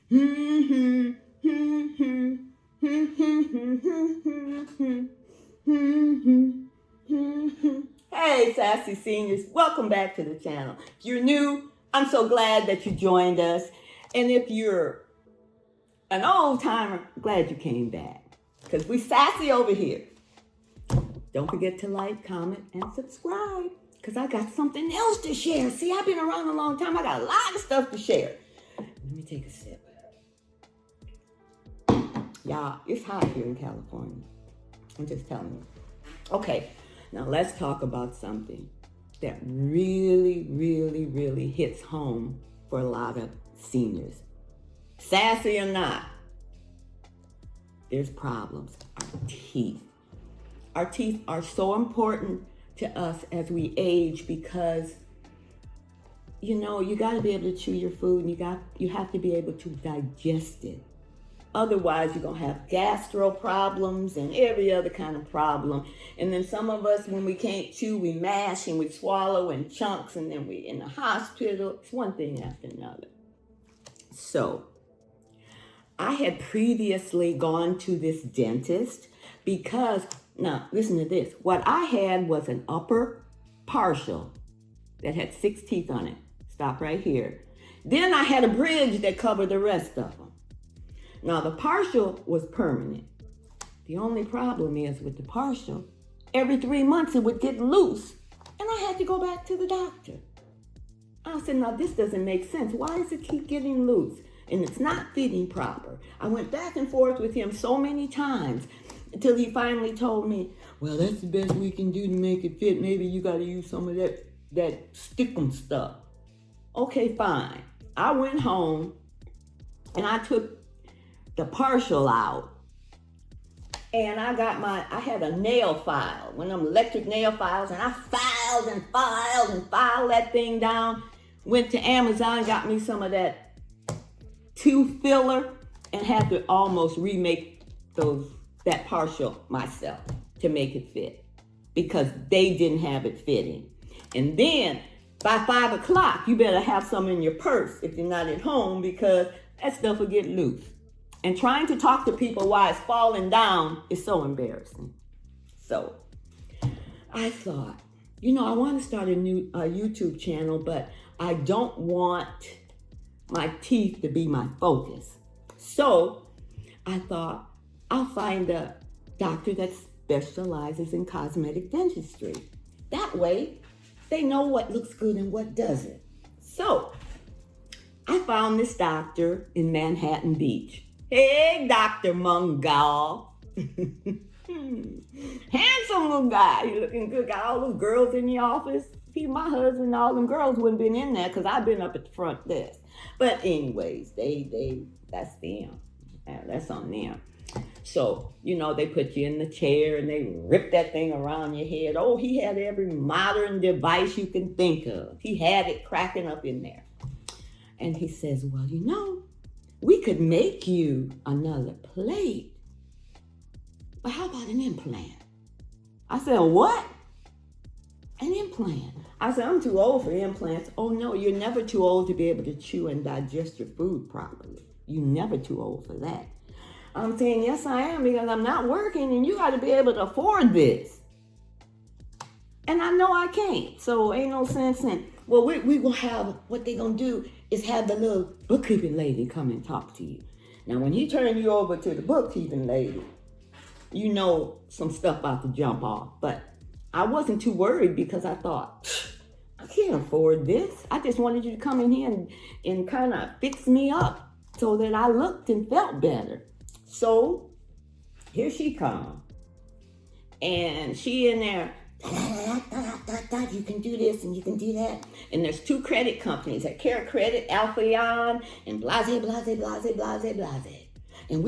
Hey, Sassy Seniors, welcome back to the channel. If you're new, I'm so glad that you joined us. And if you're an old timer, glad you came back. Because we sassy over here. Don't forget to like, comment, and subscribe. Because I got something else to share. See, I've been around a long time. I got a lot of stuff to share. Let me take a sip. Y'all, it's hot here in California. I'm just telling you. Okay, now let's talk about something that really, really, really hits home for a lot of seniors. Sassy or not, there's problems. Our teeth. Our teeth are so important to us as we age because, you know, you got to be able to chew your food and you have to be able to digest it. Otherwise, you're going to have gastro problems and every other kind of problem. And then some of us, when we can't chew, we mash and we swallow in chunks and then we're in the hospital. It's one thing after another. So, I had previously gone to this dentist because, now listen to this. What I had was an upper partial that had 6 teeth on it. Stop right here. Then I had a bridge that covered the rest of them. Now, the partial was permanent. The only problem is with the partial, every 3 months it would get loose, and I had to go back to the doctor. I said, now this doesn't make sense. Why does it keep getting loose? And it's not fitting proper. I went back and forth with him so many times until he finally told me, well, that's the best we can do to make it fit. Maybe you got to use some of that stickum stuff. Okay, fine. I went home, and I took the partial out, and I had a nail file, one of them electric nail files, and I filed and filed and filed that thing down, went to Amazon, got me some of that tooth filler, and had to almost remake that partial myself to make it fit, because they didn't have it fitting. And then, by 5 o'clock, you better have some in your purse if you're not at home, because that stuff will get loose. And trying to talk to people while it's falling down is so embarrassing. So I thought, you know, I want to start a new YouTube channel, but I don't want my teeth to be my focus. So I thought I'll find a doctor that specializes in cosmetic dentistry. That way they know what looks good and what doesn't. So I found this doctor in Manhattan Beach. Hey, Dr. Mungal. Handsome little guy. You looking good. Got all those girls in the office. See, my husband and all them girls wouldn't been in there because I've been up at the front desk. But anyways, that's them. That's on them. So, you know, they put you in the chair and they rip that thing around your head. Oh, he had every modern device you can think of. He had it cracking up in there. And he says, well, you know, we could make you another plate. But how about an implant? I said, what? An implant. I said, I'm too old for implants. Oh no, you're never too old to be able to chew and digest your food properly. You're never too old for that. I'm saying, yes, I am, because I'm not working and you got to be able to afford this. And I know I can't. So ain't no sense in, well, we going to have, what they going to do is have the little bookkeeping lady come and talk to you. Now, when he turned you over to the bookkeeping lady, you know some stuff about to jump off. But I wasn't too worried because I thought, I can't afford this. I just wanted you to come in here and kind of fix me up so that I looked and felt better. So here she comes. And she in there, you can do this and you can do that. And there's 2 credit companies, at Care Credit, Alphayon, and blase. And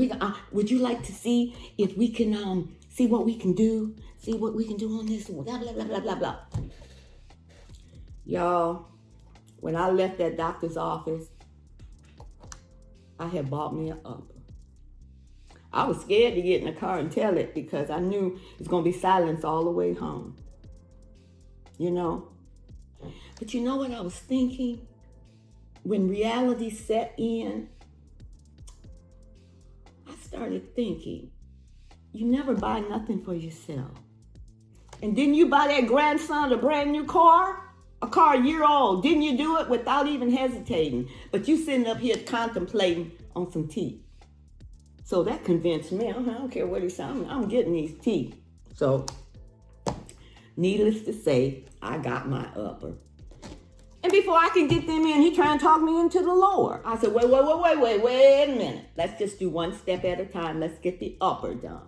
would you like to see if we can see what we can do? See what we can do on this one. Blah, blah, blah, blah, blah, blah. Y'all, when I left that doctor's office, I had bought me an upper. I was scared to get in the car and tell it because I knew it's going to be silence all the way home. You know? But you know what I was thinking? When reality set in, started thinking, you never buy nothing for yourself. And didn't you buy that grandson a brand new car? A car a year old. Didn't you do it without even hesitating? But you sitting up here contemplating on some teeth. So that convinced me, I don't care what he said, I'm getting these teeth. So, needless to say, I got my upper. And before I can get them in, he trying to talk me into the lower. I said, wait a minute. Let's just do one step at a time. Let's get the upper done.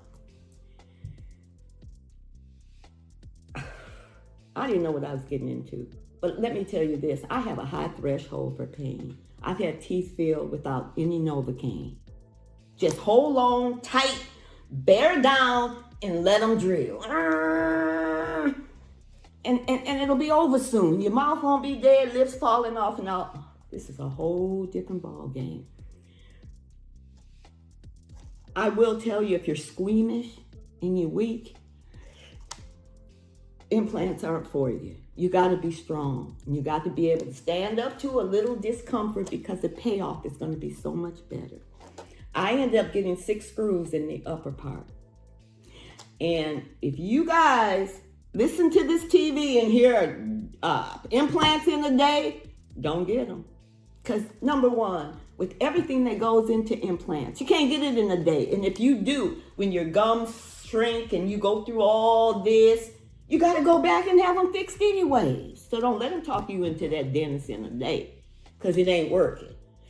I didn't know what I was getting into. But let me tell you this. I have a high threshold for pain. I've had teeth filled without any Novocaine. Just hold on tight, bear down, and let them drill. And it'll be over soon. Your mouth won't be dead, lips falling off and out. This is a whole different ball game. I will tell you, if you're squeamish and you're weak, implants aren't for you. You got to be strong. And you got to be able to stand up to a little discomfort because the payoff is going to be so much better. I ended up getting 6 screws in the upper part. And if you guys listen to this TV and hear implants in a day, don't get them. Because number one, with everything that goes into implants, you can't get it in a day. And if you do, when your gums shrink and you go through all this, you got to go back and have them fixed anyways. So don't let them talk you into that dentist in a day, because it ain't working.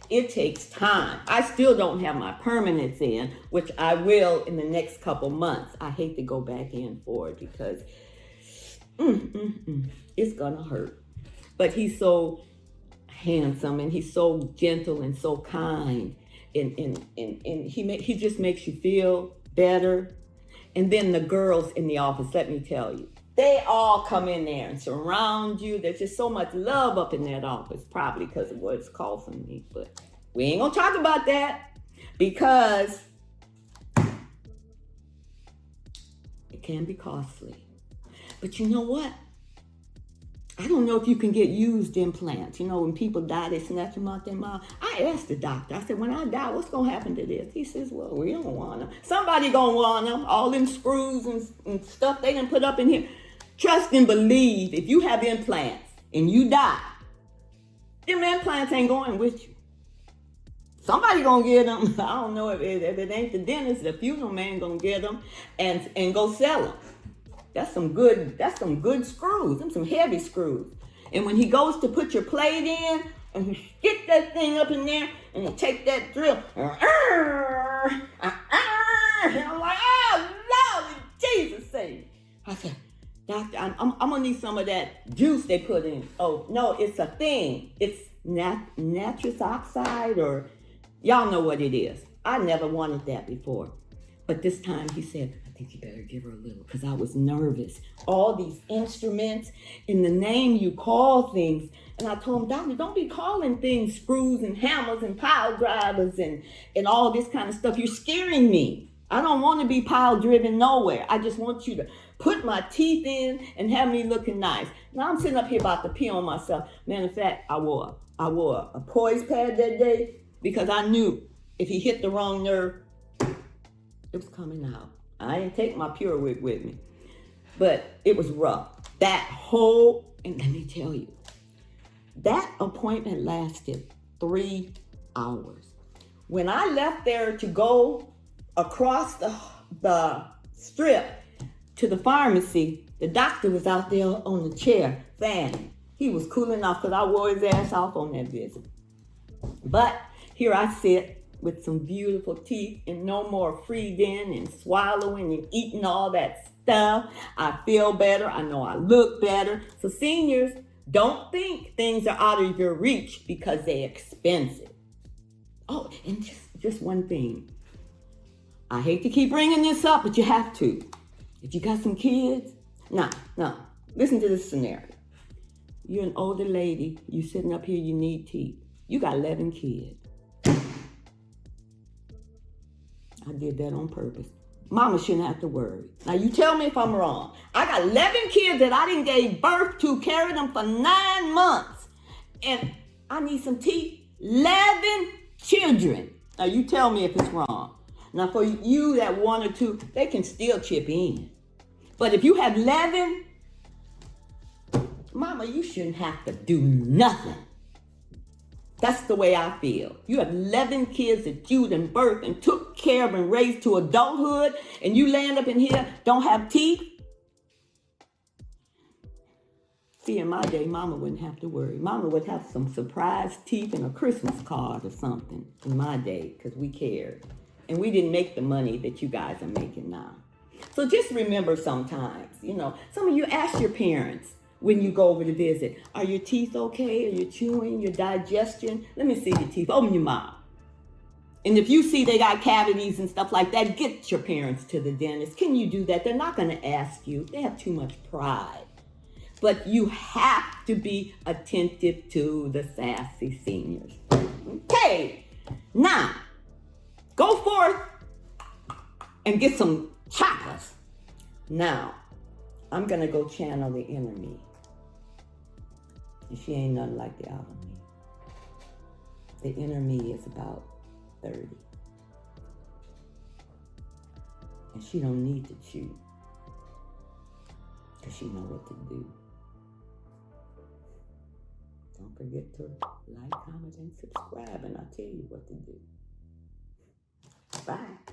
It takes time. I still don't have my permanents in, which I will in the next couple months. I hate to go back in for it because it's gonna hurt. But he's so handsome and he's so gentle and so kind, and he just makes you feel better. And then the girls in the office, let me tell you, they all come in there and surround you. There's just so much love up in that office, probably because of what it's called for me. But we ain't gonna talk about that because it can be costly. But you know what? I don't know if you can get used implants. You know, when people die, they snatch them out their mouth. I asked the doctor, I said, when I die, what's going to happen to this? He says, well, we don't want them. Somebody going to want them. All them screws and stuff they done put up in here. Trust and believe, if you have implants and you die, them implants ain't going with you. Somebody going to get them. I don't know if it ain't the dentist, the funeral man going to get them and go sell them. That's some good screws. Them some heavy screws. And when he goes to put your plate in, and he stick that thing up in there, and he take that drill, and I'm like, oh, Lord, Jesus save me. I said, doctor, I'm gonna need some of that juice they put in. Oh, no, it's a thing. It's nitrous oxide, or y'all know what it is. I never wanted that before. But this time he said, I think you better give her a little, because I was nervous. All these instruments, in the name you call things. And I told him, doctor, don't be calling things screws and hammers and pile drivers and all this kind of stuff. You're scaring me. I don't want to be pile driven nowhere. I just want you to put my teeth in and have me looking nice. Now I'm sitting up here about to pee on myself. Matter of fact, I wore a poise pad that day because I knew if he hit the wrong nerve, it was coming out. I didn't take my Pure Wig with me, but it was rough. And let me tell you, that appointment lasted 3 hours. When I left there to go across the strip to the pharmacy, the doctor was out there on the chair fanning. He was cooling off because I wore his ass off on that visit. But here I sit with some beautiful teeth and no more freeding and swallowing and eating all that stuff. I feel better. I know I look better. So seniors, don't think things are out of your reach because they're expensive. Oh, and just one thing. I hate to keep bringing this up, but you have to. If you got some kids, no. Listen to this scenario. You're an older lady. You sitting up here, you need teeth. You got 11 kids. I did that on purpose. Mama shouldn't have to worry. Now you tell me if I'm wrong. I got 11 kids that I didn't give birth to, carried them for 9 months. And I need some teeth. 11 children. Now you tell me if it's wrong. Now, for you that 1 or 2, they can still chip in. But if you have 11, Mama, you shouldn't have to do nothing. That's the way I feel. You have 11 kids that you done birthed and took care of and raised to adulthood, and you land up in here, don't have teeth. See, in my day, Mama wouldn't have to worry. Mama would have some surprise teeth and a Christmas card or something in my day, because we cared. And we didn't make the money that you guys are making now. So just remember sometimes, some of you ask your parents when you go over to visit, are your teeth okay? Are you chewing? Your digestion? Let me see your teeth. Open your mouth. And if you see they got cavities and stuff like that, get your parents to the dentist. Can you do that? They're not going to ask you. They have too much pride. But you have to be attentive to the Sassy Seniors. Okay, now, go forth and get some chakras. Now, I'm going to go channel the inner me. And she ain't nothing like the outer me. The inner me is about 30. And she don't need to chew, because she know what to do. Don't forget to like, comment, and subscribe, and I'll tell you what to do. Bye.